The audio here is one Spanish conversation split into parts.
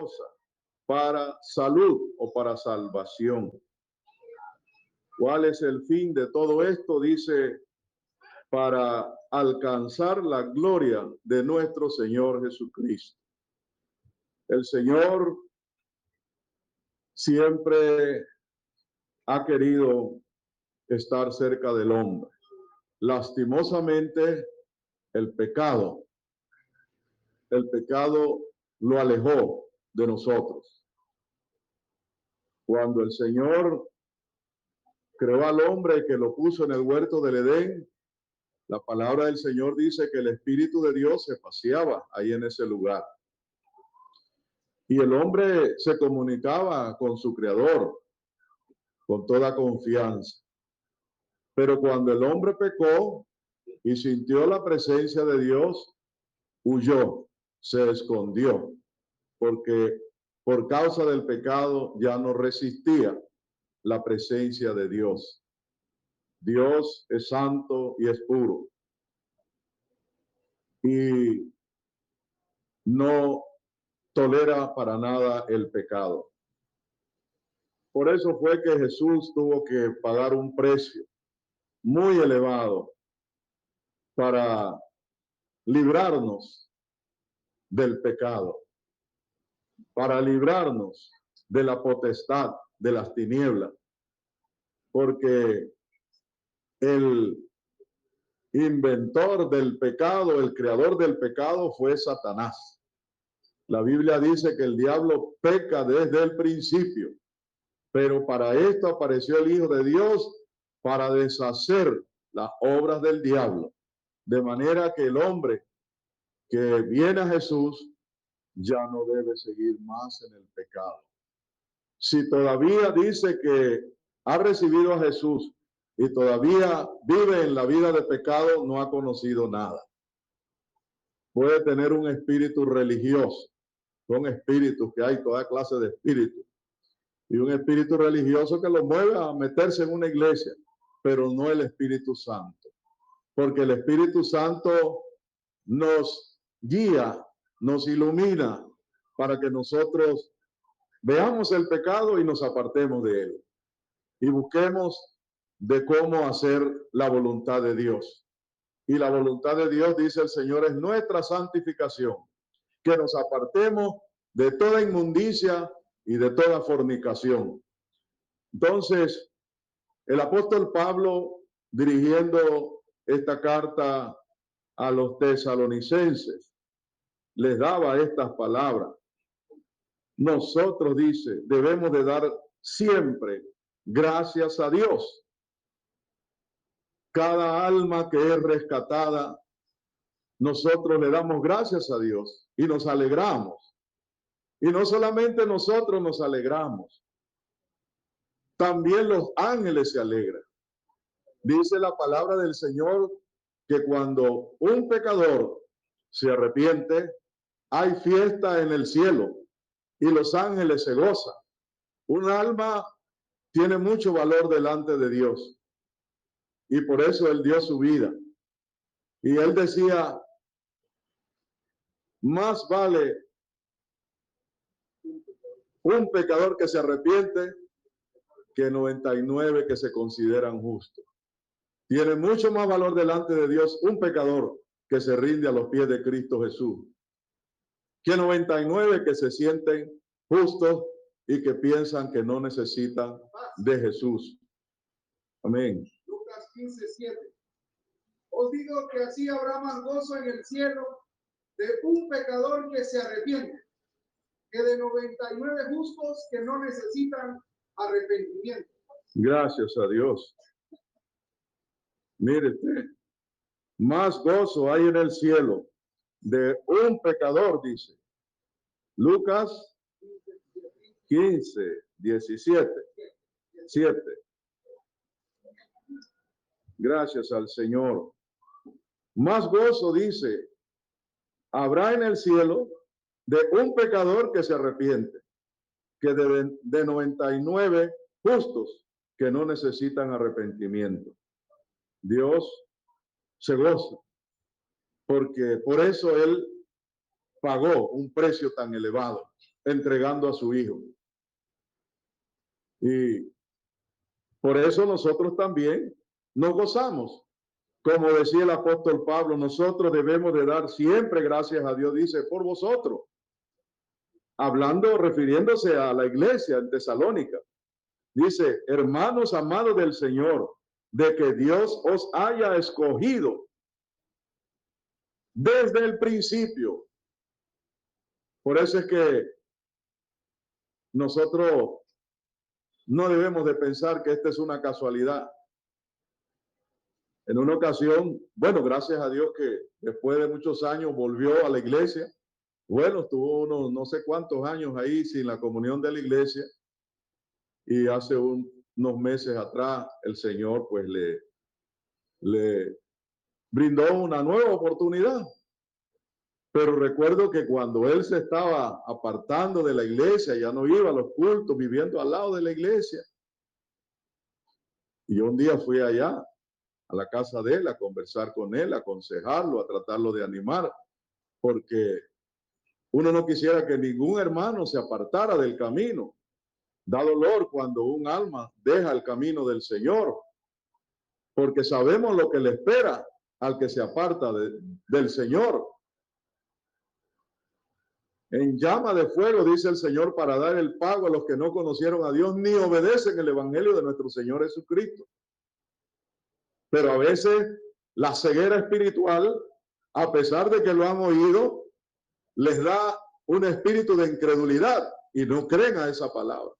religiosa para salud o para salvación. ¿Cuál es el fin de todo esto? Dice, para alcanzar la gloria de nuestro Señor Jesucristo. El Señor siempre ha querido estar cerca del hombre. Lastimosamente, el pecado lo alejó de nosotros. Cuando el Señor creó al hombre que lo puso en el huerto del Edén, la palabra del Señor dice que el Espíritu de Dios se paseaba ahí en ese lugar. Y el hombre se comunicaba con su Creador con toda confianza. Pero cuando el hombre pecó y sintió la presencia de Dios, huyó, se escondió, porque por causa del pecado ya no resistía la presencia de Dios. Dios es santo y es puro. Y no tolera para nada el pecado. Por eso fue que Jesús tuvo que pagar un precio muy elevado para librarnos del pecado, para librarnos de la potestad de las tinieblas, porque el inventor del pecado, el creador del pecado fue Satanás. La Biblia dice que el diablo peca desde el principio, pero para esto apareció el Hijo de Dios para deshacer las obras del diablo, de manera que el hombre que viene a Jesús ya no debe seguir más en el pecado. Si todavía dice que ha recibido a Jesús y todavía vive en la vida de pecado, no ha conocido nada. Puede tener un espíritu religioso, son espíritus que hay, toda clase de espíritus, y un espíritu religioso que lo mueve a meterse en una iglesia, pero no el Espíritu Santo, porque el Espíritu Santo nos guía, nos ilumina para que nosotros veamos el pecado y nos apartemos de él y busquemos de cómo hacer la voluntad de Dios. Y la voluntad de Dios, dice el Señor, es nuestra santificación, que nos apartemos de toda inmundicia y de toda fornicación. Entonces, el apóstol Pablo, dirigiendo esta carta a los tesalonicenses, les daba estas palabras. Nosotros, dice, debemos de dar siempre gracias a Dios. Cada alma que es rescatada, nosotros le damos gracias a Dios y nos alegramos. Y no solamente nosotros nos alegramos, también los ángeles se alegran. Dice la palabra del Señor que cuando un pecador se arrepiente, hay fiesta en el cielo y los ángeles se gozan. Un alma tiene mucho valor delante de Dios y por eso él dio su vida. Y él decía, más vale un pecador que se arrepiente que 99 que se consideran justos. Tiene mucho más valor delante de Dios un pecador que se rinde a los pies de Cristo Jesús, que 99 que se sienten justos y que piensan que no necesitan de Jesús. Amén. Lucas 15:7. Os digo que así habrá más gozo en el cielo de un pecador que se arrepiente, que de 99 justos que no necesitan arrepentimiento. Gracias a Dios. Mire usted, más gozo hay en el cielo de un pecador, dice. Lucas 15:17. 7. Gracias al Señor. Más gozo, dice, habrá en el cielo de un pecador que se arrepiente, que de 99 justos que no necesitan arrepentimiento. Dios se goza, porque por eso Él pagó un precio tan elevado, entregando a su hijo. Y por eso nosotros también nos gozamos. Como decía el apóstol Pablo, nosotros debemos de dar siempre gracias a Dios, dice, por vosotros. Hablando, refiriéndose a la iglesia en Tesalónica. Dice, hermanos amados del Señor, de que Dios os haya escogido desde el principio. Por eso es que nosotros no debemos de pensar que esta es una casualidad. En una ocasión, bueno, gracias a Dios que después de muchos años volvió a la iglesia. Bueno, estuvo unos no sé cuántos años ahí sin la comunión de la iglesia. Y hace unos meses atrás el Señor pues le brindó una nueva oportunidad. Pero recuerdo que cuando él se estaba apartando de la iglesia, ya no iba a los cultos, viviendo al lado de la iglesia. Y yo un día fui allá a la casa de él a conversar con él, a aconsejarlo, a tratarlo de animar, porque uno no quisiera que ningún hermano se apartara del camino. Da dolor cuando un alma deja el camino del Señor, porque sabemos lo que le espera al que se aparta del Señor. En llama de fuego, dice el Señor, para dar el pago a los que no conocieron a Dios ni obedecen el evangelio de nuestro Señor Jesucristo. Pero a veces la ceguera espiritual, a pesar de que lo han oído, les da un espíritu de incredulidad y no creen a esa palabra.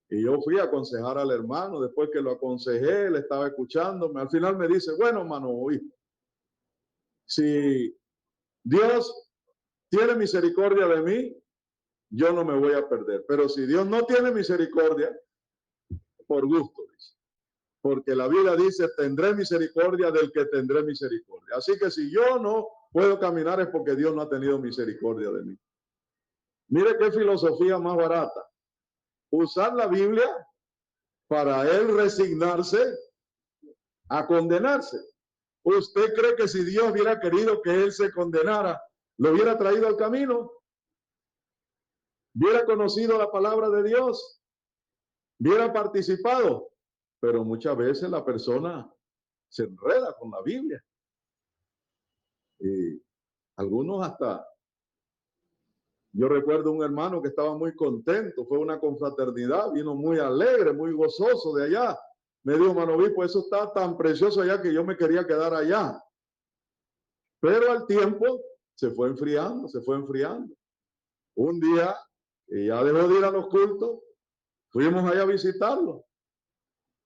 Y yo fui a aconsejar al hermano, después que lo aconsejé, él estaba escuchándome. Al final me dice, bueno, hermano, oí, si Dios tiene misericordia de mí, yo no me voy a perder. Pero si Dios no tiene misericordia, por gusto, dice. Porque la Biblia dice, tendré misericordia del que tendré misericordia. Así que si yo no puedo caminar es porque Dios no ha tenido misericordia de mí. Mire qué filosofía más barata. Usar la Biblia para él resignarse a condenarse. ¿Usted cree que si Dios hubiera querido que él se condenara, lo hubiera traído al camino? ¿Hubiera conocido la palabra de Dios? ¿Hubiera participado? Pero muchas veces la persona se enreda con la Biblia. Y algunos hasta... Yo recuerdo un hermano que estaba muy contento, fue una confraternidad, vino muy alegre, muy gozoso de allá. Me dijo, hermano obispo, eso está tan precioso allá que yo me quería quedar allá. Pero al tiempo se fue enfriando, se fue enfriando. Un día, y ya dejó de ir a los cultos, fuimos allá a visitarlo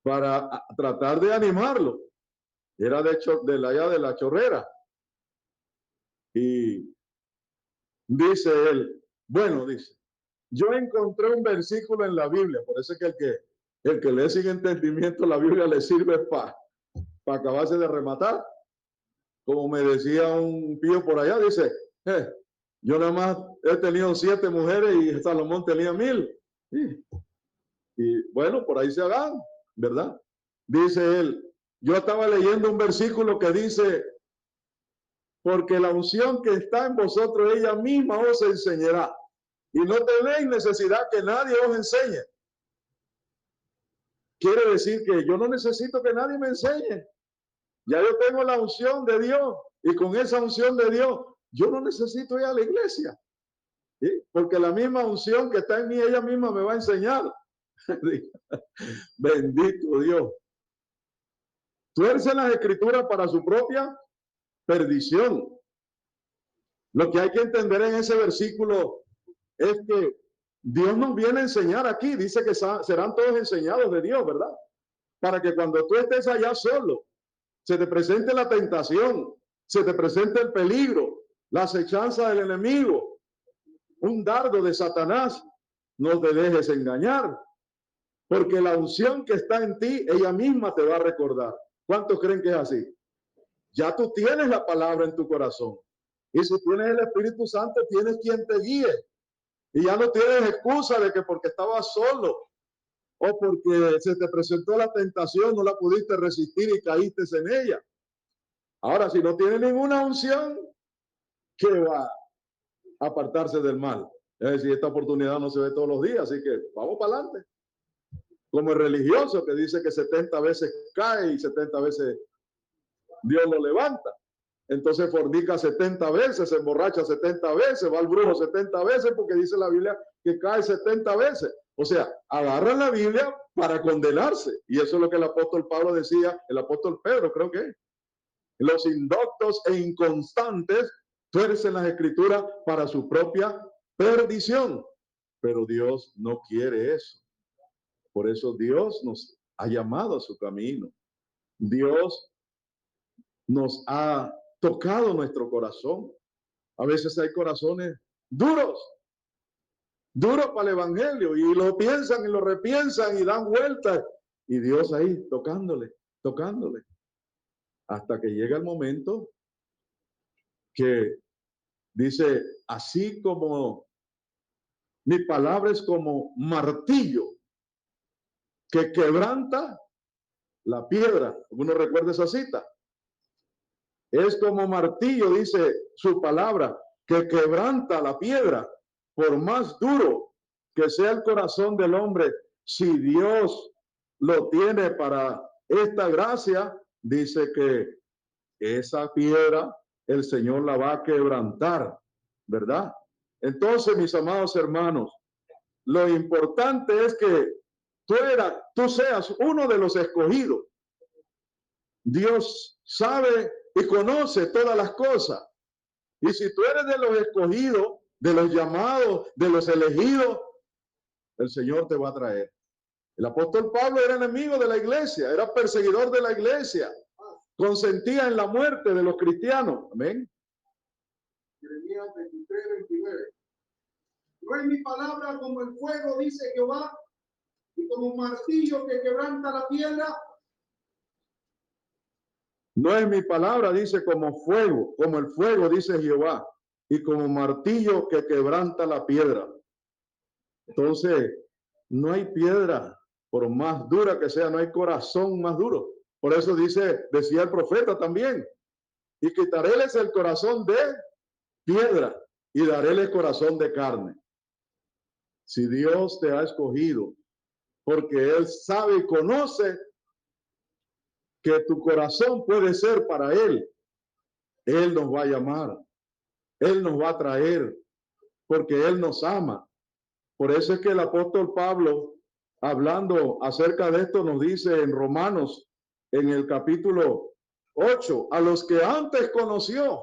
para tratar de animarlo. Era de hecho de allá de la Chorrera. Y dice él, bueno, dice, yo encontré un versículo en la Biblia, por eso es que el que lee sin entendimiento la Biblia le sirve para acabarse de rematar. Como me decía un pío por allá, dice, yo nada más he tenido 7 mujeres y Salomón tenía 1000. Y bueno, por ahí se hagan, ¿verdad? Dice él, yo estaba leyendo un versículo que dice, porque la unción que está en vosotros, ella misma os enseñará. Y no tenéis necesidad que nadie os enseñe. Quiere decir que yo no necesito que nadie me enseñe. Ya yo tengo la unción de Dios. Y con esa unción de Dios, yo no necesito ir a la iglesia. ¿Sí? Porque la misma unción que está en mí, ella misma me va a enseñar. Bendito Dios. Tuerce las escrituras para su propia perdición. Lo que hay que entender en ese versículo es que Dios nos viene a enseñar aquí. Dice que serán todos enseñados de Dios, ¿verdad? Para que cuando tú estés allá solo, se te presente la tentación, se te presente el peligro, la acechanza del enemigo, un dardo de Satanás, no te dejes engañar, porque la unción que está en ti, ella misma te va a recordar. ¿Cuántos creen que es así? Ya tú tienes la palabra en tu corazón. Y si tienes el Espíritu Santo, tienes quien te guíe. Y ya no tienes excusa de que porque estabas solo o porque se te presentó la tentación, no la pudiste resistir y caíste en ella. Ahora, si no tiene ninguna unción, ¿qué va a apartarse del mal? Es decir, esta oportunidad no se ve todos los días, así que vamos para adelante. Como el religioso que dice que 70 veces cae y 70 veces Dios lo levanta. Entonces fornica 70 veces, se emborracha 70 veces, va al brujo 70 veces porque dice la Biblia que cae 70 veces. O sea, agarran la Biblia para condenarse. Y eso es lo que el apóstol Pablo decía, el apóstol Pedro creo que es. Los indoctos e inconstantes tuercen las escrituras para su propia perdición. Pero Dios no quiere eso. Por eso Dios nos ha llamado a su camino. Dios nos ha tocado nuestro corazón. A veces hay corazones duros, duros para el evangelio, y lo piensan y lo repiensan y dan vueltas. Y Dios ahí tocándole, tocándole. Hasta que llega el momento que dice, así como mi palabra es como martillo que quebranta la piedra. ¿Uno recuerda esa cita? Es como martillo, dice su palabra, que quebranta la piedra. Por más duro que sea el corazón del hombre, si Dios lo tiene para esta gracia, dice que esa piedra el Señor la va a quebrantar, ¿verdad? Entonces, mis amados hermanos, lo importante es que tú seas uno de los escogidos. Dios sabe y conoce todas las cosas. Y si tú eres de los escogidos, de los llamados, de los elegidos, el Señor te va a traer. El apóstol Pablo era enemigo de la iglesia, era perseguidor de la iglesia, consentía en la muerte de los cristianos. Amén. Jeremías 23, 29. No es mi palabra como el fuego, dice Jehová, y como un martillo que quebranta la piedra. No es mi palabra, dice, como el fuego, dice Jehová, y como martillo que quebranta la piedra. Entonces, no hay piedra, por más dura que sea, no hay corazón más duro. Por eso decía el profeta también, y quitaréles el corazón de piedra y daréles corazón de carne. Si Dios te ha escogido, porque Él sabe y conoce que tu corazón puede ser para Él, Él nos va a llamar, Él nos va a traer, porque Él nos ama. Por eso es que el apóstol Pablo, hablando acerca de esto, nos dice en Romanos, en el capítulo 8, a los que antes conoció.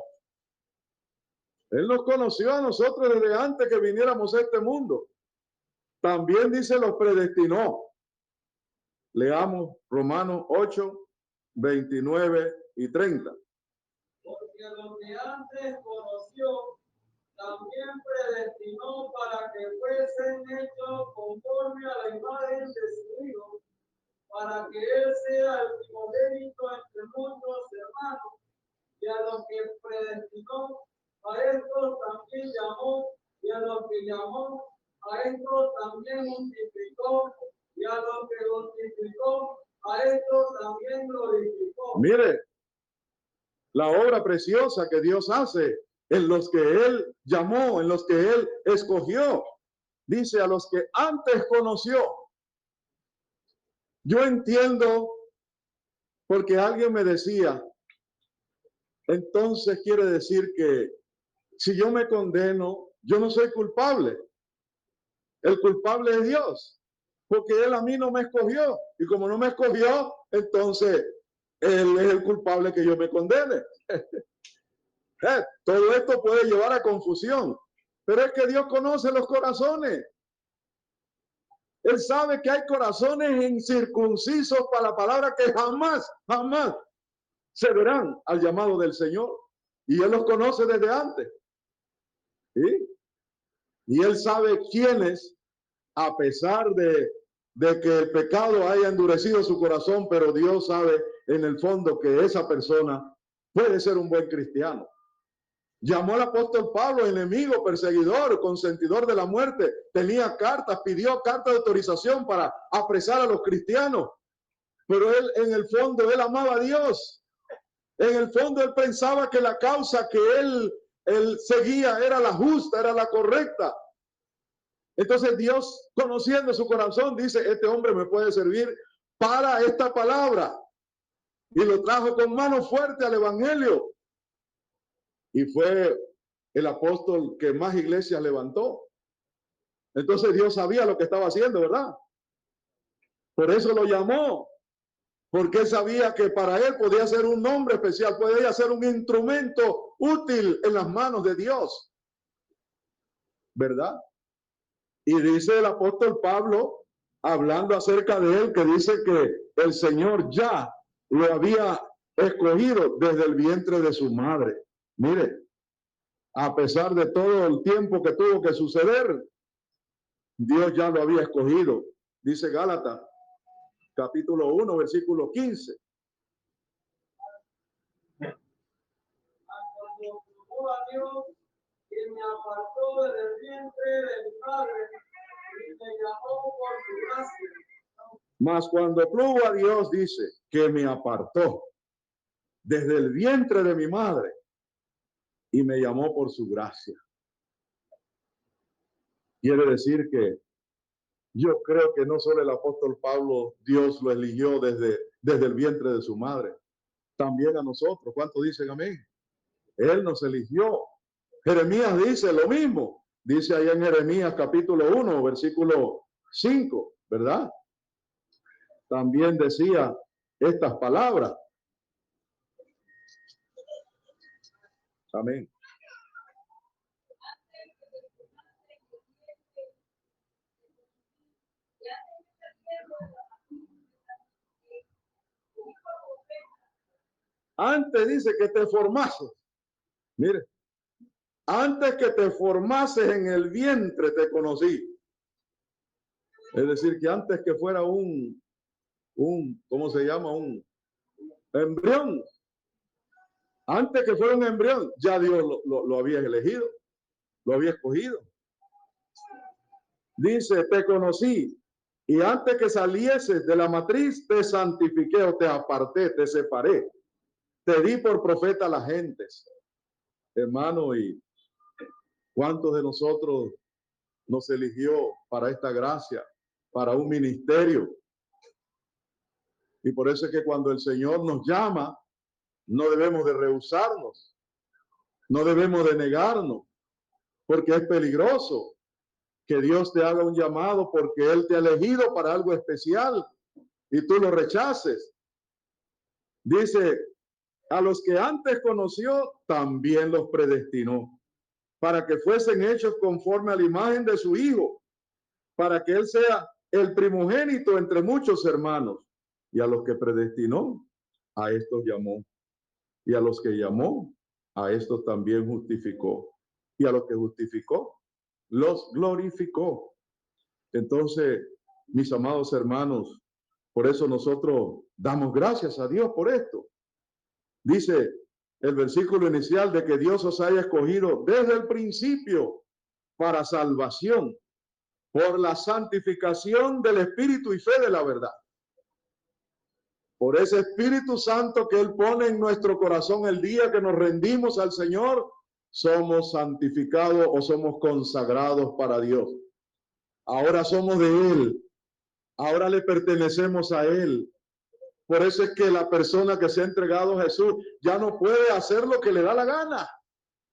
Él nos conoció a nosotros desde antes que viniéramos a este mundo. También dice, los predestinó. Leamos Romanos 8, 29 y 30. Porque lo que antes conoció, también predestinó para que fuesen hechos conforme a la imagen de su Hijo, para que Él sea el primogénito entre muchos hermanos. Y a los que predestinó, a estos también llamó, y a los que llamó, a estos también justificó, y a los que justificó, a estos también glorificó. Mire, la obra preciosa que Dios hace en los que Él llamó, en los que Él escogió. Dice, a los que antes conoció. Yo entiendo, porque alguien me decía, entonces quiere decir que si yo me condeno, yo no soy culpable. El culpable es Dios, porque Él a mí no me escogió. Y como no me escogió, entonces Él es el culpable que yo me condene. Todo esto puede llevar a confusión, pero es que Dios conoce los corazones. Él sabe que hay corazones incircuncisos para la palabra que jamás se verán al llamado del Señor. Y Él los conoce desde antes. ¿Sí? Y Él sabe quiénes, a pesar de que el pecado haya endurecido su corazón, pero Dios sabe en el fondo que esa persona puede ser un buen cristiano. Llamó al apóstol Pablo enemigo, perseguidor, consentidor de la muerte. Tenía cartas, pidió cartas de autorización para apresar a los cristianos. Pero él, en el fondo, él amaba a Dios. En el fondo, él pensaba que la causa que él seguía era la justa, era la correcta. Entonces Dios, conociendo su corazón, dice, este hombre me puede servir para esta palabra. Y lo trajo con mano fuerte al evangelio. Y fue el apóstol que más iglesias levantó. Entonces Dios sabía lo que estaba haciendo, ¿verdad? Por eso lo llamó. Porque él sabía que para él podía ser un nombre especial, podía ser un instrumento útil en las manos de Dios. ¿Verdad? Y dice el apóstol Pablo, hablando acerca de él, que dice que el Señor ya lo había escogido desde el vientre de su madre. Mire, a pesar de todo el tiempo que tuvo que suceder, Dios ya lo había escogido. Dice Gálatas, capítulo 1, versículo 15. Cuando juró a Dios, que me apartó del vientre de mi madre y me llamó por su gracia. Mas cuando plugo a Dios, dice, que me apartó desde el vientre de mi madre y me llamó por su gracia. Quiere decir que yo creo que no solo el apóstol Pablo, Dios lo eligió desde el vientre de su madre, también a nosotros. ¿Cuántos dicen amén? Él nos eligió. Jeremías dice lo mismo. Dice ahí en Jeremías capítulo 1, versículo 5, ¿verdad? También decía estas palabras. Amén. Antes dice que te formases. Mire, antes que te formases en el vientre te conocí. Es decir, que antes que fuera ¿cómo se llama? Un embrión. Antes que fuera un embrión, ya Dios lo había elegido, lo había escogido. Dice, te conocí, y antes que salieses de la matriz, te santifiqué o te aparté, te separé. Te di por profeta a las gentes. Hermano, ¿y cuántos de nosotros nos eligió para esta gracia, para un ministerio? Y por eso es que cuando el Señor nos llama, no debemos de rehusarnos, no debemos de negarnos, porque es peligroso que Dios te haga un llamado porque Él te ha elegido para algo especial y tú lo rechaces. Dice, a los que antes conoció, también los predestinó, para que fuesen hechos conforme a la imagen de su Hijo, para que Él sea el primogénito entre muchos hermanos. Y a los que predestinó, a estos llamó. Y a los que llamó, a estos también justificó. Y a los que justificó, los glorificó. Entonces, mis amados hermanos, por eso nosotros damos gracias a Dios por esto. Dice el versículo inicial de que Dios os haya escogido desde el principio para salvación, por la santificación del Espíritu y fe de la verdad. Por ese Espíritu Santo que Él pone en nuestro corazón el día que nos rendimos al Señor, somos santificados o somos consagrados para Dios. Ahora somos de Él. Ahora le pertenecemos a Él. Por eso es que la persona que se ha entregado a Jesús ya no puede hacer lo que le da la gana.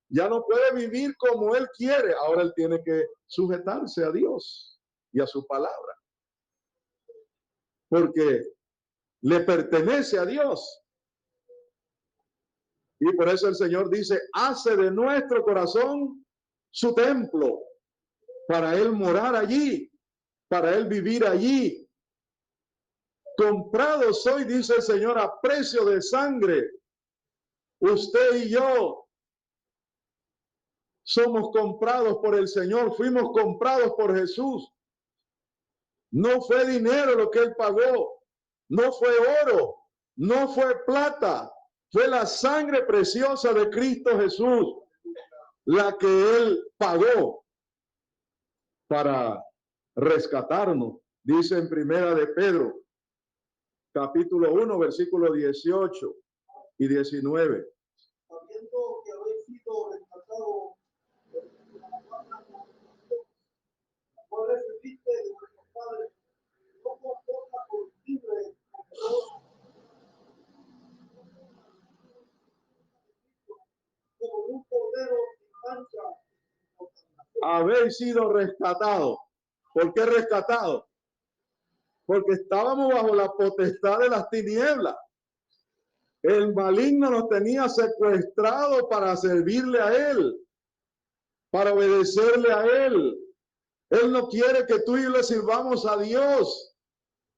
Ya no puede vivir como Él quiere. Ahora Él tiene que sujetarse a Dios y a su palabra. Porque le pertenece a Dios. Y por eso el Señor dice, hace de nuestro corazón su templo, para Él morar allí, para Él vivir allí. Comprado soy, dice el Señor, a precio de sangre. Usted y yo somos comprados por el Señor, fuimos comprados por Jesús. No fue dinero lo que Él pagó, no fue oro, no fue plata, fue la sangre preciosa de Cristo Jesús, la que Él pagó para rescatarnos. Dice en Primera de Pedro, capítulo 1, versículo 18 y 19. Sabiendo que habéis sido rescatados recibiste de nuestros padres, no comporta por libre como un cordero sin mancha. Habéis sido rescatados. ¿Por qué rescatados? Porque estábamos bajo la potestad de las tinieblas. El maligno nos tenía secuestrado para servirle a él, para obedecerle a él. Él no quiere que tú y yo le sirvamos a Dios.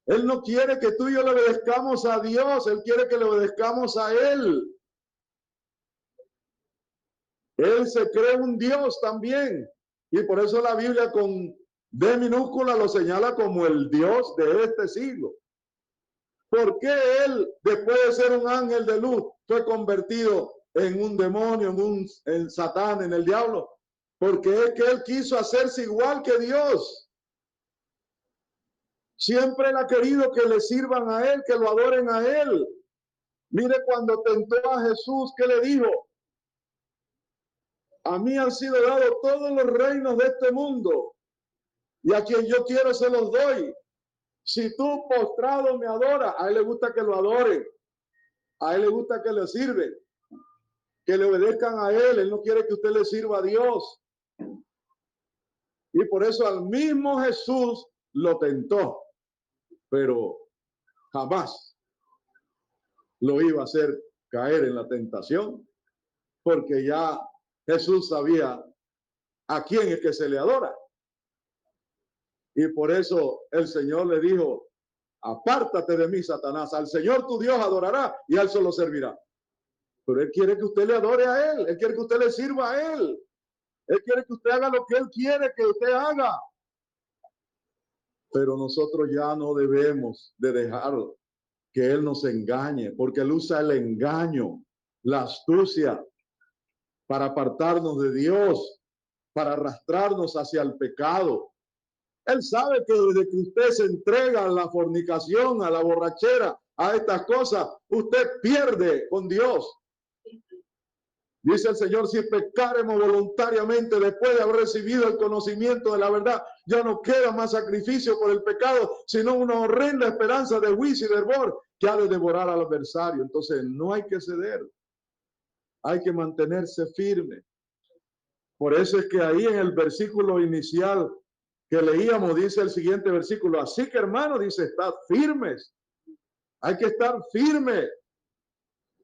Él no quiere que tú y yo le obedezcamos a Dios. Él quiere que le obedezcamos a él. Él se cree un Dios también. Y por eso la Biblia con D minúscula lo señala como el Dios de este siglo. ¿Por qué él, después de ser un ángel de luz, fue convertido en un demonio, en Satán, en el diablo? Porque es que él quiso hacerse igual que Dios. Siempre él ha querido que le sirvan a él, que lo adoren a él. Mire cuando tentó a Jesús, ¿qué le dijo? A mí han sido dados todos los reinos de este mundo, y a quien yo quiero se los doy. Si tú postrado me adoras, a él le gusta que lo adoren, a él le gusta que le sirven, que le obedezcan a él no quiere que usted le sirva a Dios. Y por eso al mismo Jesús lo tentó, pero jamás lo iba a hacer caer en la tentación, porque ya Jesús sabía a quién es que se le adora. Y por eso el Señor le dijo, apártate de mí, Satanás, al Señor tu Dios adorará y a él solo servirá. Pero él quiere que usted le adore a él, él quiere que usted le sirva a él, él quiere que usted haga lo que él quiere que usted haga. Pero nosotros ya no debemos de dejar que él nos engañe, porque él usa el engaño, la astucia, para apartarnos de Dios, para arrastrarnos hacia el pecado. Él sabe que desde que usted se entrega a la fornicación, a la borrachera, a estas cosas, usted pierde con Dios. Dice el Señor, si pecaremos voluntariamente después de haber recibido el conocimiento de la verdad, ya no queda más sacrificio por el pecado, sino una horrenda esperanza de juicio y de hervor que ha de devorar al adversario. Entonces no hay que ceder, hay que mantenerse firme. Por eso es que ahí en el versículo inicial que leíamos, dice el siguiente versículo, así que hermano, dice, estad firmes, hay que estar firme.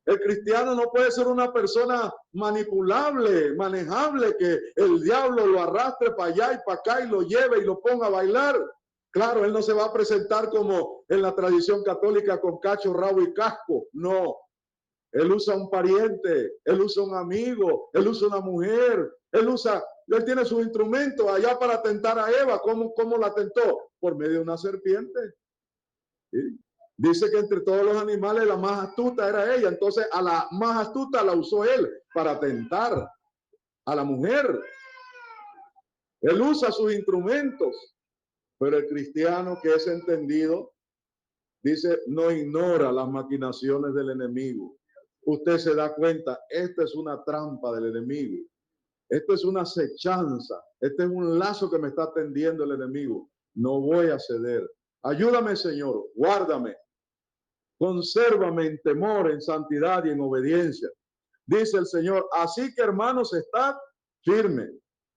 El cristiano no puede ser una persona manipulable, manejable, que el diablo lo arrastre para allá y para acá y lo lleve y lo ponga a bailar. Claro, él no se va a presentar como en la tradición católica con cacho, rabo y casco. No, él usa un pariente, él usa un amigo, él usa una mujer, él tiene sus instrumentos allá para tentar a Eva. ¿Cómo la tentó? Por medio de una serpiente. ¿Sí? Dice que entre todos los animales la más astuta era ella, entonces a la más astuta la usó él para tentar a la mujer. Él usa sus instrumentos, pero el cristiano que es entendido, dice, no ignora las maquinaciones del enemigo. Usted se da cuenta, esta es una trampa del enemigo, esto es una acechanza, este es un lazo que me está tendiendo el enemigo. No voy a ceder. Ayúdame, Señor, guárdame. Consérvame en temor, en santidad y en obediencia. Dice el Señor, así que hermanos, estad firmes.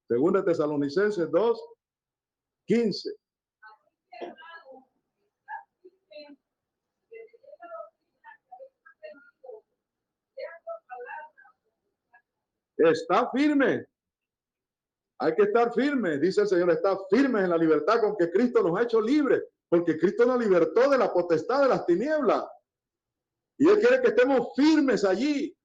Segunda Tesalonicenses 2:15. Está firme. Hay que estar firme, dice el Señor, está firme en la libertad con que Cristo nos ha hecho libres, porque Cristo nos libertó de la potestad de las tinieblas. Y Él quiere que estemos firmes allí.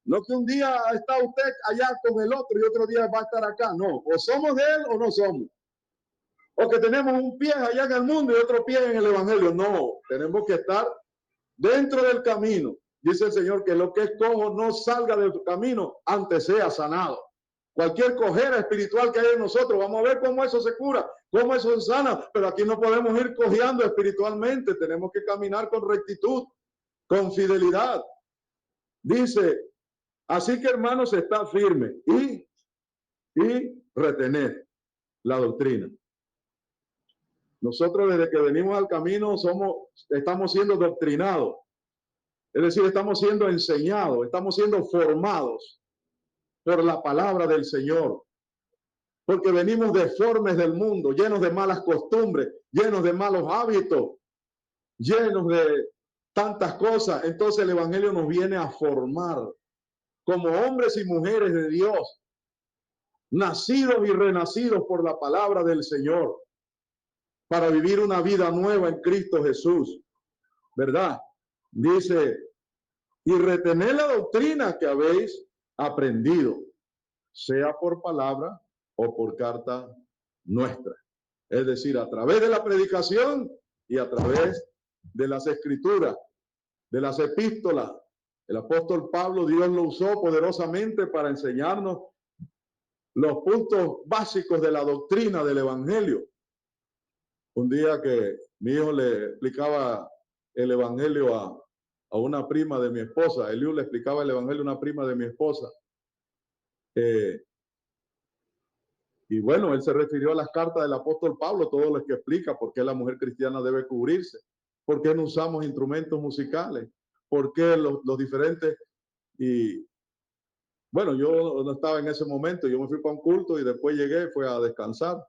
No que un día está usted allá con el otro y otro día va a estar acá. No, o somos de Él o no somos. O que tenemos un pie allá en el mundo y otro pie en el Evangelio. No, tenemos que estar dentro del camino. Dice el Señor que lo que es cojo no salga del camino, antes sea sanado. Cualquier cojera espiritual que hay en nosotros, vamos a ver cómo eso se cura, cómo eso se sana, pero aquí no podemos ir cojeando espiritualmente, tenemos que caminar con rectitud, con fidelidad. Dice, así que hermanos, está firme y retener la doctrina. Nosotros desde que venimos al camino estamos siendo doctrinados. Es decir, estamos siendo enseñados, estamos siendo formados por la palabra del Señor. Porque venimos deformes del mundo, llenos de malas costumbres, llenos de malos hábitos, llenos de tantas cosas. Entonces el Evangelio nos viene a formar como hombres y mujeres de Dios, nacidos y renacidos por la palabra del Señor, para vivir una vida nueva en Cristo Jesús, ¿verdad? Dice, y retener la doctrina que habéis aprendido, sea por palabra o por carta nuestra. Es decir, a través de la predicación y a través de las escrituras, de las epístolas. El apóstol Pablo, Dios lo usó poderosamente para enseñarnos los puntos básicos de la doctrina del Evangelio. Un día que mi hijo le explicaba el Evangelio a una prima de mi esposa, Eliú le explicaba el Evangelio a una prima de mi esposa. Y bueno, él se refirió a las cartas del apóstol Pablo, todo lo que explica por qué la mujer cristiana debe cubrirse, por qué no usamos instrumentos musicales, por qué los diferentes. Y bueno, yo no estaba en ese momento, yo me fui para un culto y después llegué, fue a descansar.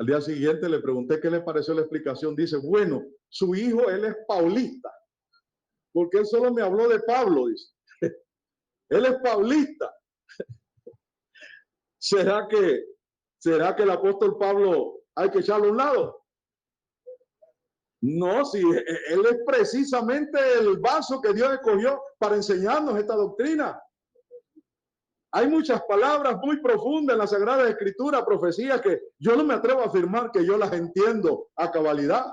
Al día siguiente le pregunté qué le pareció la explicación. Dice, bueno, su hijo, él es paulista, porque él solo me habló de Pablo, dice. Él es paulista. ¿Será que el apóstol Pablo hay que echarlo a un lado? No, si él es precisamente el vaso que Dios escogió para enseñarnos esta doctrina. Hay muchas palabras muy profundas en la Sagrada Escritura, profecías que yo no me atrevo a afirmar que yo las entiendo a cabalidad,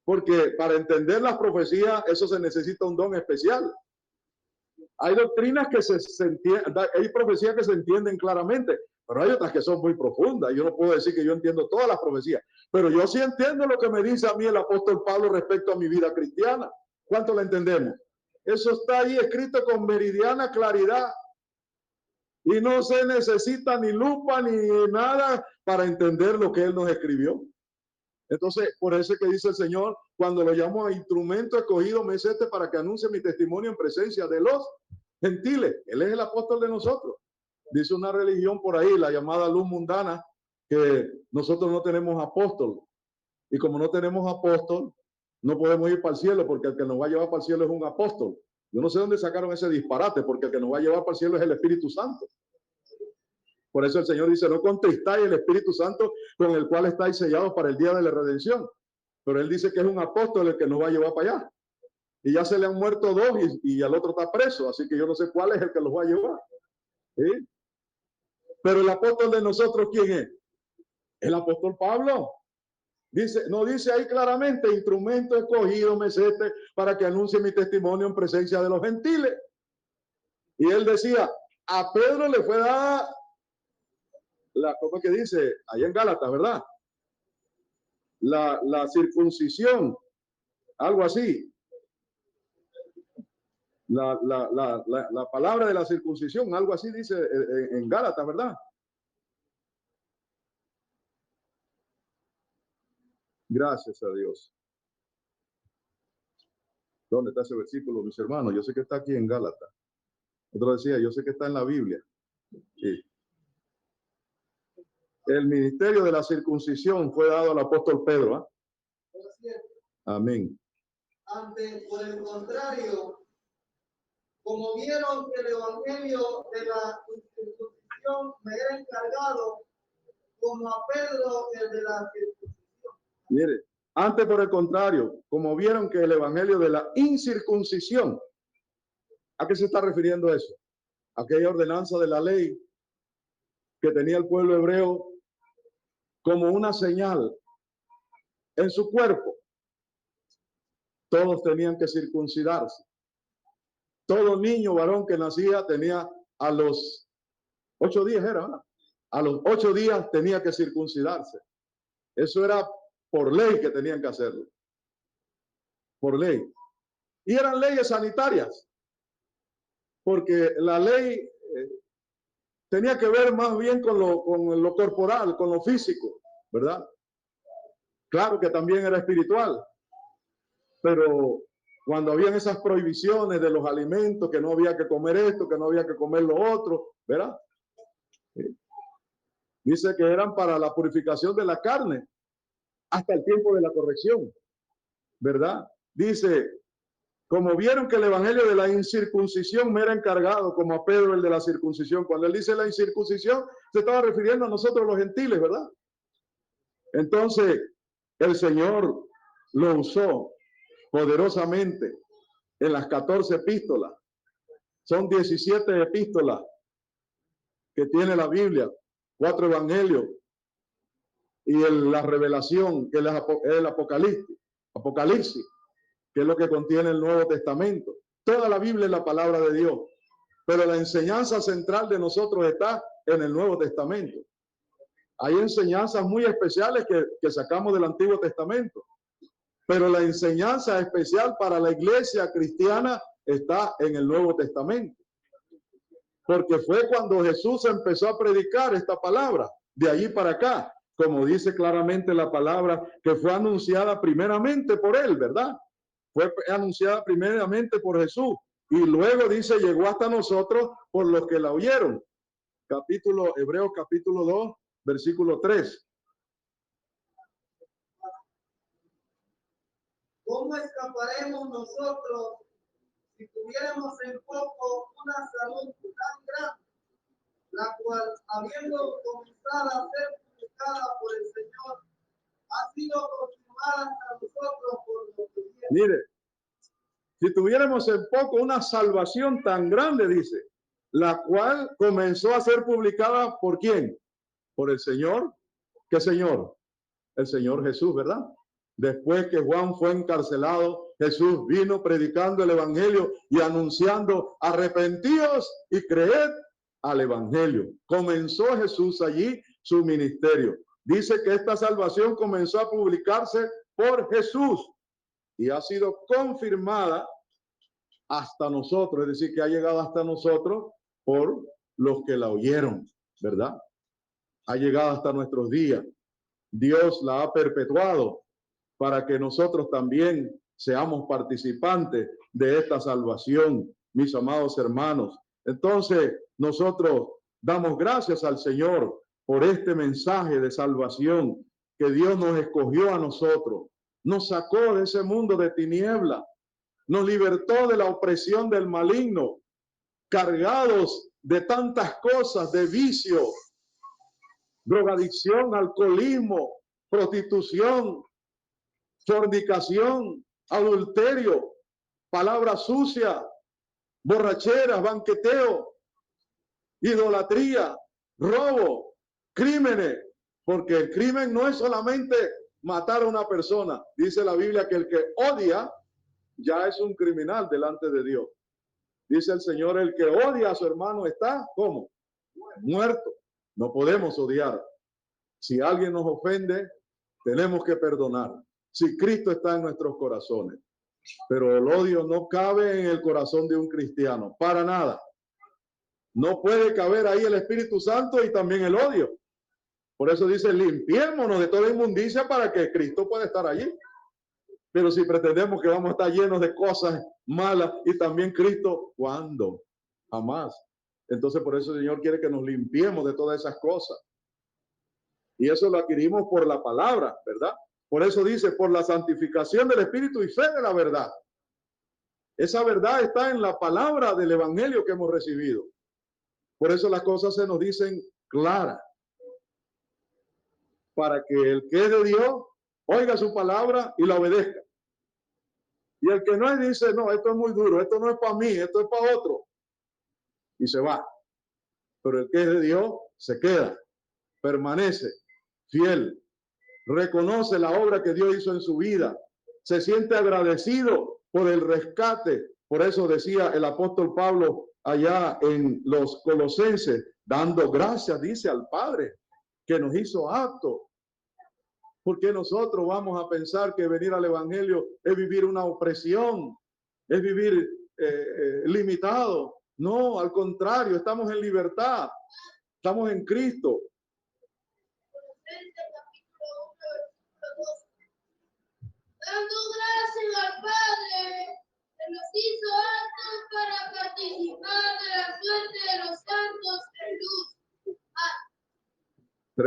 porque para entender las profecías eso se necesita un don especial. Hay doctrinas que se entienden, hay profecías que se entienden claramente, pero hay otras que son muy profundas. Yo no puedo decir que yo entiendo todas las profecías, pero yo sí entiendo lo que me dice a mí el apóstol Pablo respecto a mi vida cristiana. ¿Cuánto la entendemos? Eso está ahí escrito con meridiana claridad. Y no se necesita ni lupa ni nada para entender lo que él nos escribió. Entonces, por eso es que dice el Señor, cuando lo llamo a instrumento escogido, me es este para que anuncie mi testimonio en presencia de los gentiles. Él es el apóstol de nosotros. Dice una religión por ahí, la llamada luz mundana, que nosotros no tenemos apóstol. Y como no tenemos apóstol, no podemos ir para el cielo, porque el que nos va a llevar para el cielo es un apóstol. Yo no sé dónde sacaron ese disparate, porque el que nos va a llevar para el cielo es el Espíritu Santo. Por eso el Señor dice, no contristáis el Espíritu Santo con el cual estáis sellados para el día de la redención. Pero él dice que es un apóstol el que nos va a llevar para allá. Y ya se le han muerto dos y el otro está preso, así que yo no sé cuál es el que los va a llevar. ¿Sí? Pero el apóstol de nosotros, ¿quién es? El apóstol Pablo. Dice, no dice ahí claramente, instrumento escogido me es este para que anuncie mi testimonio en presencia de los gentiles. Y él decía, a Pedro le fue dada la cosa que dice ahí en Gálatas, ¿verdad? La circuncisión, algo así. La palabra de la circuncisión, algo así dice en Gálatas, ¿verdad? Gracias a Dios. ¿Dónde está ese versículo, mis hermanos? Yo sé que está aquí en Gálatas. Otro decía, yo sé que está en la Biblia. Sí. El ministerio de la circuncisión fue dado al apóstol Pedro. ¿Eh? Amén. Por el contrario, como vieron que el evangelio de la circuncisión me era encargado, como a Pedro el de la circuncisión. Mire, antes por el contrario, como vieron que el evangelio de la incircuncisión, ¿a qué se está refiriendo eso? Aquella ordenanza de la ley que tenía el pueblo hebreo como una señal en su cuerpo. Todos tenían que circuncidarse. Todo niño varón que nacía tenía a los 8 días, ¿verdad? A los 8 días tenía que circuncidarse. Eso era por ley que tenían que hacerlo. Por ley. Y eran leyes sanitarias. Porque la ley tenía que ver más bien con lo corporal, con lo físico, ¿verdad? Claro que también era espiritual, pero cuando habían esas prohibiciones de los alimentos, que no había que comer esto, que no había que comer lo otro, ¿verdad? Dice que eran para la purificación de la carne hasta el tiempo de la corrección, ¿verdad? Dice, como vieron que el evangelio de la incircuncisión me era encargado, como a Pedro el de la circuncisión. Cuando él dice la incircuncisión, se estaba refiriendo a nosotros los gentiles, ¿verdad? Entonces, el Señor lo usó poderosamente en las 14 epístolas. Son 17 epístolas que tiene la Biblia, 4 evangelios y la revelación, que es el Apocalipsis, que es lo que contiene el Nuevo Testamento. Toda la Biblia es la palabra de Dios, pero la enseñanza central de nosotros está en el Nuevo Testamento. Hay enseñanzas muy especiales que sacamos del Antiguo Testamento, pero la enseñanza especial para la iglesia cristiana está en el Nuevo Testamento, porque fue cuando Jesús empezó a predicar esta palabra, de allí para acá, como dice claramente la palabra, que fue anunciada primeramente por él, ¿verdad? Fue anunciada primeramente por Jesús y luego dice llegó hasta nosotros por los que la oyeron. Hebreos capítulo 2, versículo 3. ¿Cómo escaparemos nosotros si tuviéramos en poco una salud tan grande, la cual, habiendo comenzado a ser publicada por el Señor, ha sido confirmada hasta nosotros por los que vienen? Mire, si tuviéramos en poco una salvación tan grande, dice, la cual comenzó a ser publicada ¿por quién? Por el Señor. ¿Qué Señor? El Señor Jesús, ¿verdad? Después que Juan fue encarcelado, Jesús vino predicando el evangelio y anunciando: arrepentíos y creed al evangelio. Comenzó Jesús allí su ministerio. Dice que esta salvación comenzó a publicarse por Jesús y ha sido confirmada hasta nosotros, es decir, que ha llegado hasta nosotros por los que la oyeron, ¿verdad? Ha llegado hasta nuestros días. Dios la ha perpetuado para que nosotros también seamos participantes de esta salvación, mis amados hermanos. Entonces, nosotros damos gracias al Señor por este mensaje de salvación que Dios nos escogió a nosotros, nos sacó de ese mundo de tiniebla, nos libertó de la opresión del maligno, cargados de tantas cosas, de vicio, drogadicción, alcoholismo, prostitución, fornicación, adulterio, palabra sucia, borracheras, banqueteo, idolatría, robo, crímenes, porque el crimen no es solamente matar a una persona. Dice la Biblia que el que odia ya es un criminal delante de Dios. Dice el Señor, el que odia a su hermano está, ¿cómo? Muerto. No podemos odiar. Si alguien nos ofende, tenemos que perdonar. Si Cristo está en nuestros corazones. Pero el odio no cabe en el corazón de un cristiano, para nada. No puede caber ahí el Espíritu Santo y también el odio. Por eso dice, limpiémonos de toda inmundicia para que Cristo pueda estar allí. Pero si pretendemos que vamos a estar llenos de cosas malas y también Cristo, ¿cuándo? Jamás. Entonces por eso el Señor quiere que nos limpiemos de todas esas cosas. Y eso lo adquirimos por la palabra, ¿verdad? Por eso dice, por la santificación del Espíritu y fe de la verdad. Esa verdad está en la palabra del evangelio que hemos recibido. Por eso las cosas se nos dicen claras. Para que el que es de Dios oiga su palabra y la obedezca. Y el que no es, dice, no, esto es muy duro, esto no es para mí, esto es para otro. Y se va. Pero el que es de Dios se queda, permanece fiel, reconoce la obra que Dios hizo en su vida, se siente agradecido por el rescate. Por eso decía el apóstol Pablo allá en los Colosenses, dando gracias, dice, al Padre que nos hizo aptos. Porque nosotros vamos a pensar que venir al evangelio es vivir una opresión, es vivir limitado. No, al contrario, estamos en libertad, estamos en Cristo.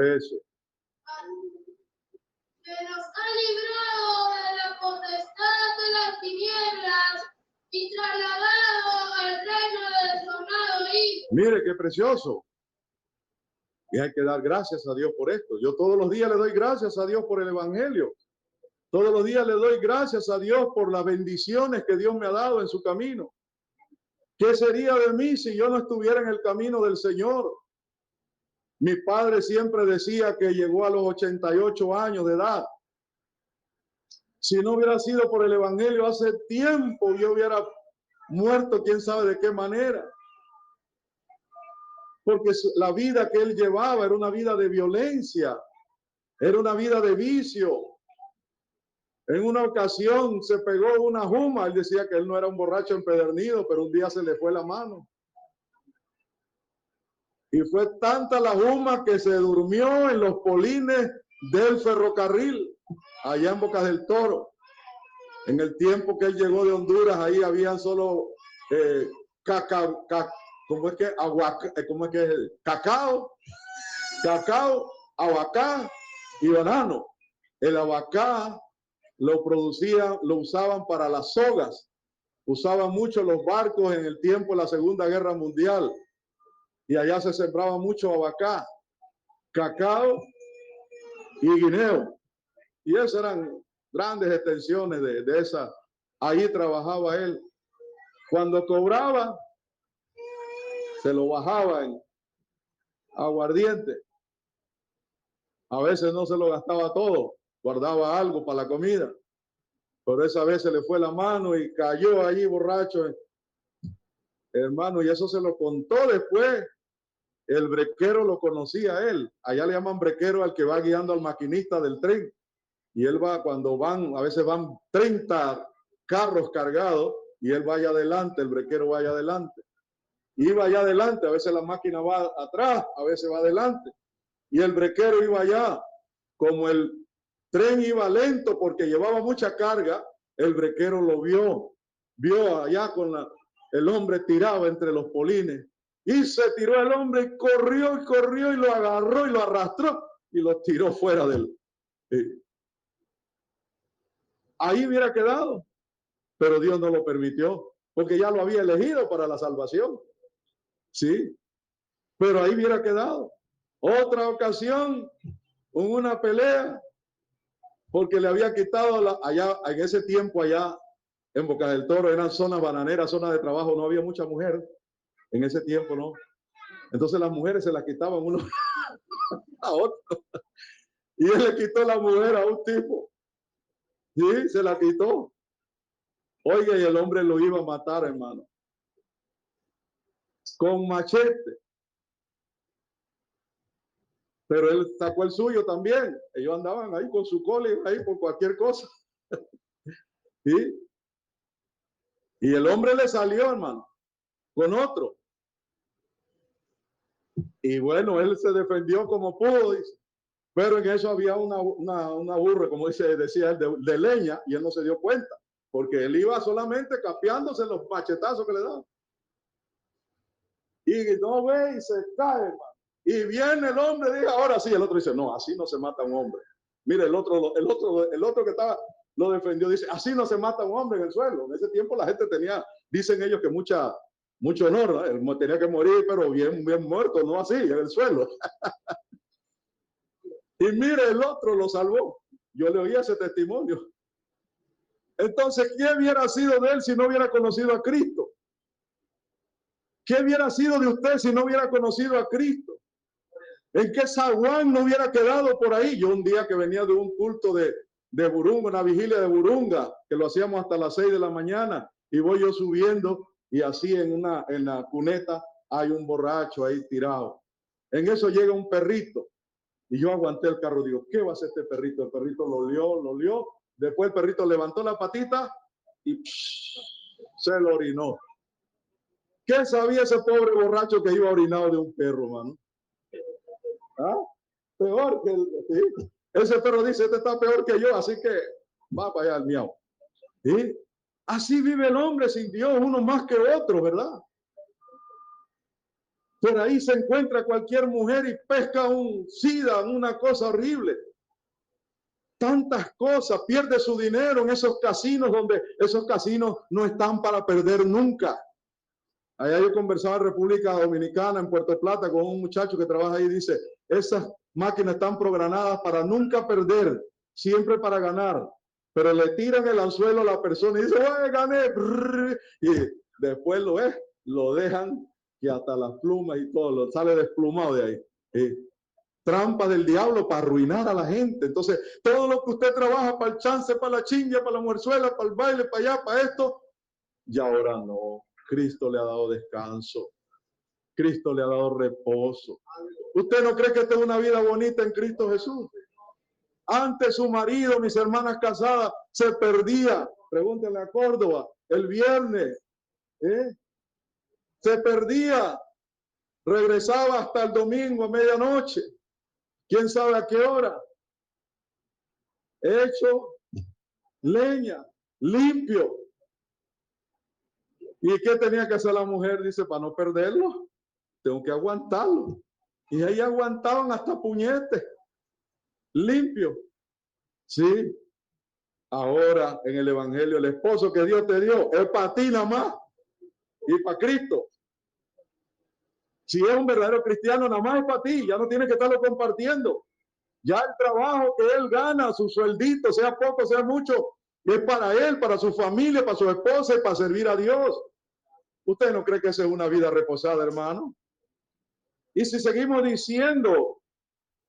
13. Que nos ha librado de la potestad de las tinieblas y trasladado al reino del su amado Hijo. Mire qué precioso. Y hay que dar gracias a Dios por esto. Yo todos los días le doy gracias a Dios por el Evangelio. Todos los días le doy gracias a Dios por las bendiciones que Dios me ha dado en su camino. ¿Qué sería de mí si yo no estuviera en el camino del Señor? Mi padre siempre decía que llegó a los 88 años de edad. Si no hubiera sido por el Evangelio, hace tiempo yo hubiera muerto, quién sabe de qué manera. Porque la vida que él llevaba era una vida de violencia, era una vida de vicio. En una ocasión se pegó una juma. Él decía que él no era un borracho empedernido, pero un día se le fue la mano. Y fue tanta la juma que se durmió en los polines del ferrocarril, allá en Bocas del Toro. En el tiempo que él llegó de Honduras, ahí habían solo cacao, ¿cómo es que? ¿Cómo es que? Cacao, abacá y banano. El abacá lo producían, lo usaban para las sogas. Usaban mucho los barcos en el tiempo de la Segunda Guerra Mundial. Y allá se sembraba mucho abacá, cacao y guineo. Y esas eran grandes extensiones de esa. Ahí trabajaba él. Cuando cobraba, se lo bajaba en aguardiente. A veces no se lo gastaba todo, guardaba algo para la comida. Pero esa vez se le fue la mano y cayó allí borracho, hermano, y eso se lo contó después. El brequero lo conocía a él. Allá le llaman brequero al que va guiando al maquinista del tren. Y él va, cuando van, a veces van 30 carros cargados y él vaya adelante, el brequero vaya adelante. Iba allá adelante, a veces la máquina va atrás, a veces va adelante. Y el brequero iba allá. Como el tren iba lento porque llevaba mucha carga, el brequero lo vio allá con el hombre tirado entre los polines. Y se tiró el hombre y corrió y lo agarró y lo arrastró y lo tiró fuera del... Ahí hubiera quedado, pero Dios no lo permitió, porque ya lo había elegido para la salvación. Sí, pero ahí hubiera quedado. Otra ocasión, en una pelea, porque le había quitado allá, en ese tiempo allá en Boca del Toro, eran zonas bananeras, zonas de trabajo, no había mucha mujer. En ese tiempo, ¿no? Entonces las mujeres se las quitaban uno a otro. Y él le quitó la mujer a un tipo. Sí, se la quitó. Oiga, y el hombre lo iba a matar, hermano. Con machete. Pero él sacó el suyo también. Ellos andaban ahí con su cole, ahí por cualquier cosa. ¿Sí? Y el hombre le salió, hermano, con otro. Y bueno, él se defendió como pudo, dice. Pero en eso había una burra, como decía él, de leña, y él no se dio cuenta, porque él iba solamente capeándose los machetazos que le daban. Y no ve y se cae, hermano. Y viene el hombre, dice, ahora sí, el otro dice, no, así no se mata un hombre. Mire, el otro que estaba, lo defendió, dice, así no se mata un hombre en el suelo. En ese tiempo la gente tenía, dicen ellos que mucho honor, ¿no? Él tenía que morir, pero bien muerto, no así, en el suelo. Y mire, el otro lo salvó. Yo le oí ese testimonio. Entonces, ¿qué hubiera sido de él si no hubiera conocido a Cristo? ¿Qué hubiera sido de usted si no hubiera conocido a Cristo? ¿En qué zaguán no hubiera quedado por ahí? Yo un día que venía de un culto de Burunga, una vigilia de Burunga, que lo hacíamos hasta las 6 de la mañana, y voy yo subiendo, y así en la cuneta hay un borracho ahí tirado. En eso llega un perrito. Y yo aguanté el carro, digo, ¿qué va a hacer este perrito? El perrito lo olió. Después el perrito levantó la patita y se lo orinó. ¿Qué sabía ese pobre borracho que iba orinado de un perro, mano? ¿Ah? Peor que ¿sí? Ese perro dice, este está peor que yo, así que va para allá el miau. ¿Sí? Así vive el hombre sin Dios, uno más que otro, ¿verdad? Por ahí se encuentra cualquier mujer y pesca un SIDA, una cosa horrible. Tantas cosas, pierde su dinero en esos casinos donde esos casinos no están para perder nunca. Allá yo conversaba en República Dominicana, en Puerto Plata, con un muchacho que trabaja ahí y dice, esas máquinas están programadas para nunca perder, siempre para ganar. Pero le tiran el anzuelo a la persona y dice, ¡ay, gané! Y después lo dejan y hasta las plumas y todo, lo sale desplumado de ahí. Trampa del diablo para arruinar a la gente. Entonces, todo lo que usted trabaja para el chance, para la chinga, para la muerzuela, para el baile, para allá, para esto, ya ahora no. Cristo le ha dado descanso. Cristo le ha dado reposo. ¿Usted no cree que esta es una vida bonita en Cristo Jesús? Antes su marido, mis hermanas casadas, se perdía. Pregúntenle a Córdoba, el viernes. Se perdía. Regresaba hasta el domingo a medianoche. ¿Quién sabe a qué hora? Hecho leña, limpio. ¿Y qué tenía que hacer la mujer? Dice, para no perderlo, tengo que aguantarlo. Y ahí aguantaban hasta puñetes. Limpio. Sí. Ahora en el evangelio, el esposo que Dios te dio es para ti nada más. Y para Cristo. Si es un verdadero cristiano, nada más es para ti. Ya no tienes que estarlo compartiendo. Ya el trabajo que él gana, su sueldito, sea poco, sea mucho, es para él, para su familia, para su esposa y para servir a Dios. ¿Usted no cree que esa es una vida reposada, hermano? Y si seguimos diciendo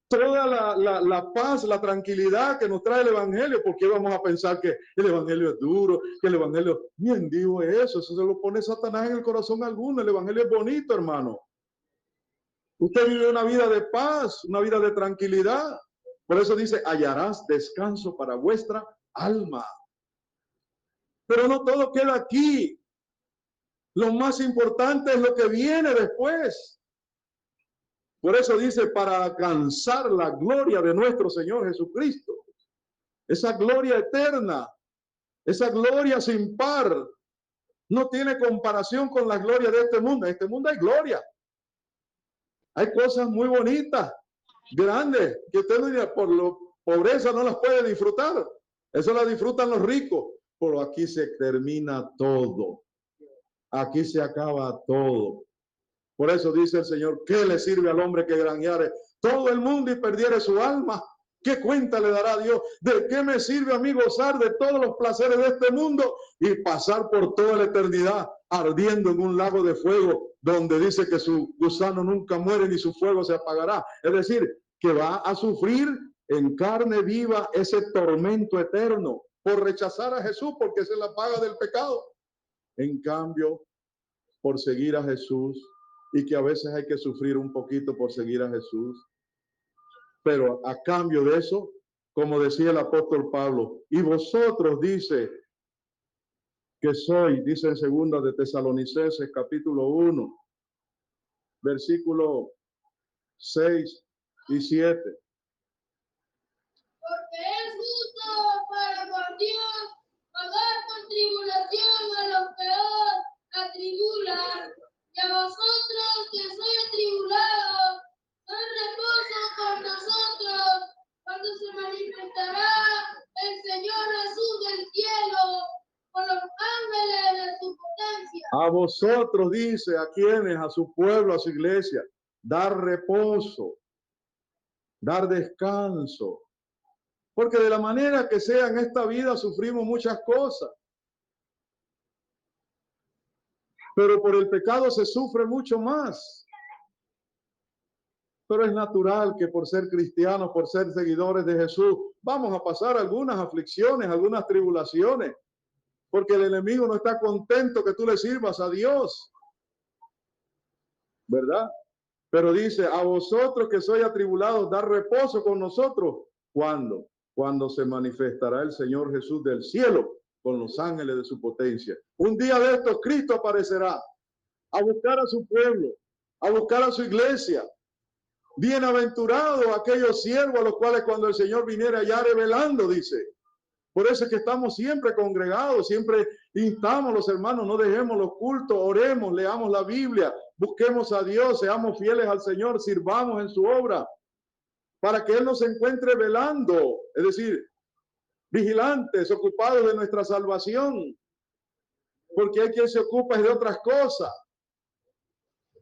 toda la paz, la tranquilidad que nos trae el evangelio, ¿por qué vamos a pensar que el evangelio es duro, que el evangelio, bien digo eso se lo pone Satanás en el corazón a alguno? El evangelio es bonito, hermano. Usted vive una vida de paz, una vida de tranquilidad. Por eso dice, hallarás descanso para vuestra alma. Pero no todo queda aquí. Lo más importante es lo que viene después. Por eso dice, para alcanzar la gloria de nuestro Señor Jesucristo. Esa gloria eterna, esa gloria sin par, no tiene comparación con la gloria de este mundo. En este mundo hay gloria. Hay cosas muy bonitas, grandes, que usted por pobreza no las puede disfrutar. Eso las disfrutan los ricos. Pero aquí se termina todo. Aquí se acaba todo. Por eso dice el Señor, ¿qué le sirve al hombre que granjeare todo el mundo y perdiere su alma? ¿Qué cuenta le dará a Dios? ¿De qué me sirve a mí gozar de todos los placeres de este mundo y pasar por toda la eternidad ardiendo en un lago de fuego donde dice que su gusano nunca muere ni su fuego se apagará? Es decir, que va a sufrir en carne viva ese tormento eterno por rechazar a Jesús, porque esa es la paga del pecado. En cambio, por seguir a Jesús, y que a veces hay que sufrir un poquito por seguir a Jesús, pero a cambio de eso, como decía el apóstol Pablo, y vosotros, dice, que soy, dice en segunda de Tesalonicenses capítulo 1, versículo 6 y 7. Porque es justo para con Dios pagar con tribulación a los que os atribulan, y a vosotros que sois atribulados, dan reposo con nosotros cuando se manifestará el Señor Jesús del cielo con los ángeles de su potencia. A vosotros, dice, a quienes, a su pueblo, a su iglesia, dar reposo, dar descanso. Porque de la manera que sea en esta vida sufrimos muchas cosas. Pero por el pecado se sufre mucho más. Pero es natural que por ser cristianos, por ser seguidores de Jesús, vamos a pasar algunas aflicciones, algunas tribulaciones. Porque el enemigo no está contento que tú le sirvas a Dios. ¿Verdad? Pero dice, a vosotros que sois atribulados, dar reposo con nosotros. ¿Cuándo? Cuando se manifestará el Señor Jesús del cielo con los ángeles de su potencia. Un día de estos Cristo aparecerá a buscar a su pueblo, a buscar a su iglesia. Bienaventurados aquellos siervos a los cuales cuando el Señor viniera ya revelando, dice, Por eso es que estamos siempre congregados, siempre instamos a los hermanos, no dejemos los cultos, oremos, leamos la Biblia, busquemos a Dios, seamos fieles al Señor, sirvamos en su obra, para que Él nos encuentre velando, es decir, vigilantes, ocupados de nuestra salvación, porque hay quien se ocupa de otras cosas,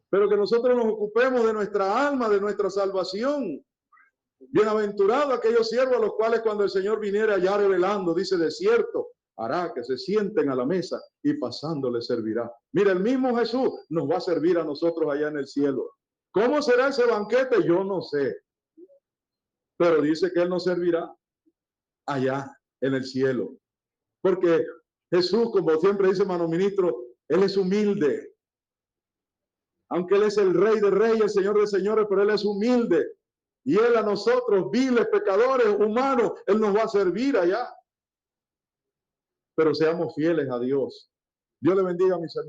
pero que nosotros nos ocupemos de nuestra alma, de nuestra salvación. Bienaventurados aquellos siervos a los cuales cuando el Señor viniera ya revelando, dice, de cierto, hará que se sienten a la mesa y pasando les servirá. Mira, el mismo Jesús nos va a servir a nosotros allá en el cielo. ¿Cómo será ese banquete? Yo no sé. Pero dice que Él nos servirá allá en el cielo. Porque Jesús, como siempre dice hermano ministro, Él es humilde. Aunque Él es el Rey de Reyes, el Señor de Señores, pero Él es humilde. Y Él a nosotros, viles, pecadores, humanos, Él nos va a servir allá. Pero seamos fieles a Dios. Dios le bendiga a mis hermanos.